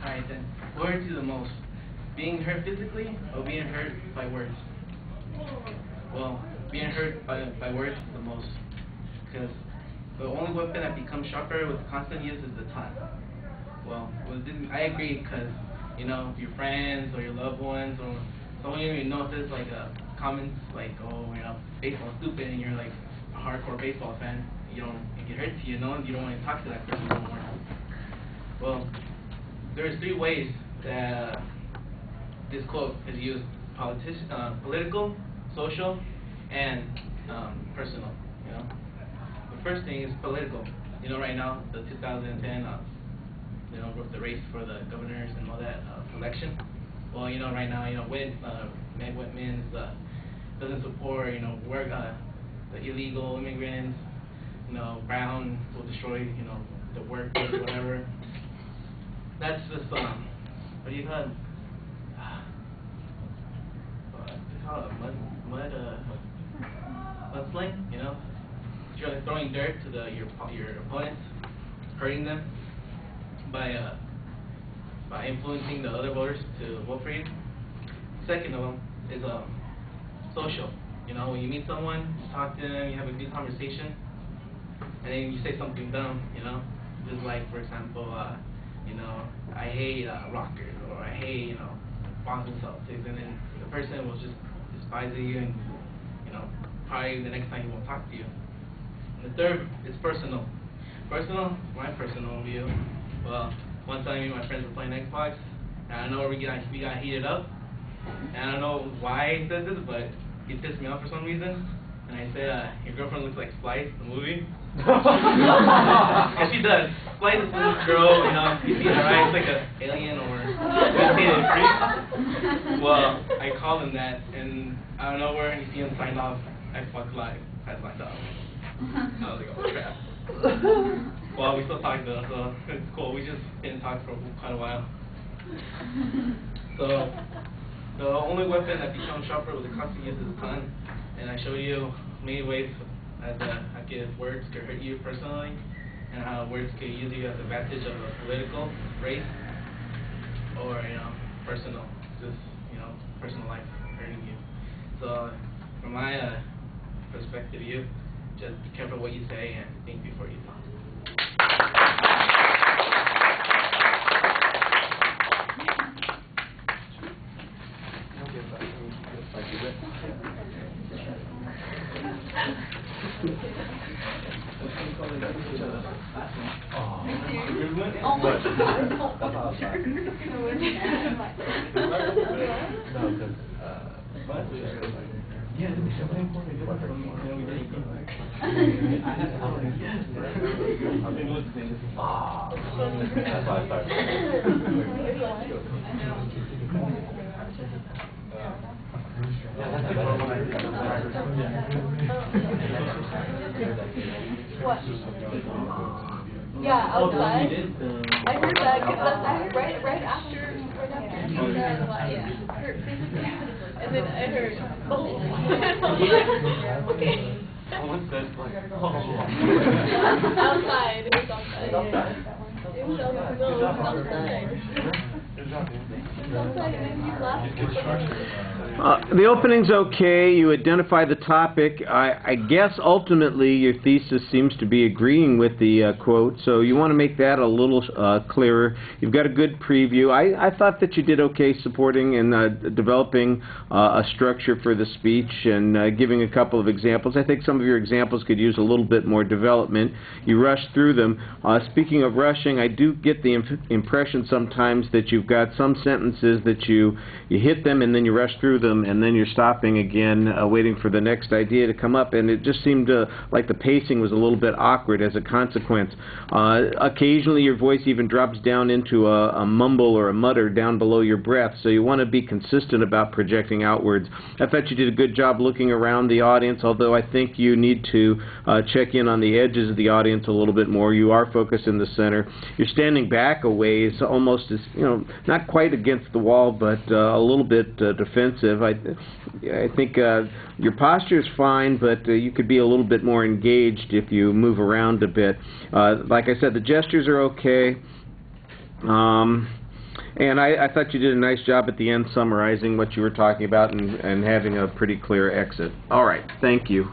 Alright then, what hurts you the most? Being hurt physically or being hurt by words? Well, being hurt by words is the most. Because the only weapon that becomes sharper with constant use is the tongue. Well, I agree because, you know, your friends or your loved ones or someone you notice like comments like, oh, you know, baseball's stupid, and you're like a hardcore baseball fan. You don't, it hurts you, you know, you don't want to talk to that person anymore. Well, there's 3 ways that this quote is used: political, social, and personal. You know, the first thing is political. You know, right now the 2010, you know, with the race for the governors and all that election. Well, you know, right now, you know, Meg Whitman doesn't support, you know, the illegal immigrants. You know, Brown will destroy, you know, the workers, whatever. That's just what do you call it? They call it mudslinging. You know, you're like throwing dirt to your opponents, hurting them by influencing the other voters to vote for you. Second of them is social. You know, when you meet someone, you talk to them, you have a good conversation, and then you say something dumb. You know, just like, for example, you know, I hate rockers, or I hate, you know, Boston Celtics, and then the person will just despise you, and, you know, probably the next time he won't talk to you. And the third is personal. Personal, my personal view. Well, one time me and my friends were playing Xbox, and I don't know where we got heated up, and I don't know why he said this, but he pissed me off for some reason. And I said, your girlfriend looks like Splice, the movie. And she does. Splice is this girl, you know, you see her, right? It's like an alien or mutated freak. Well, I called him that, and out of nowhere, you see him signed off, Xbox Live, has signed off. I was like, oh crap. Well, we still talk though, so it's cool. We just didn't talk for quite a while. So, the only weapon that becomes sharper with the constant use is the tongue. And I show you many ways that words could hurt you personally, and how words could use you as an advantage of a political race, or, you know, personal, just, you know, personal life hurting you. So, from my perspective, you just be careful what you say and think before you talk. What? Yeah, outside. I heard that because right after you said, yeah, and then I heard, oh, okay. Outside. It was outside. It was The opening's okay. You identify the topic. I guess ultimately your thesis seems to be agreeing with the quote, so you want to make that a little clearer. You've got a good preview. I thought that you did okay supporting and developing a structure for the speech and giving a couple of examples. I think some of your examples could use a little bit more development. You rushed through them. Speaking of rushing, I do get the impression sometimes that you've got some sentences that you hit them and then you rush through them and then you're stopping again, waiting for the next idea to come up, and it just seemed like the pacing was a little bit awkward as a consequence. Occasionally your voice even drops down into a mumble or a mutter down below your breath, so you want to be consistent about projecting outwards. I thought you did a good job looking around the audience, although I think you need to check in on the edges of the audience a little bit more. You are focused in the center. You're standing back a ways, almost as, you know, not quite against the wall, but a little bit defensive. I think your posture is fine, but you could be a little bit more engaged if you move around a bit. Like I said, the gestures are okay. And I thought you did a nice job at the end summarizing what you were talking about and having a pretty clear exit. All right, thank you.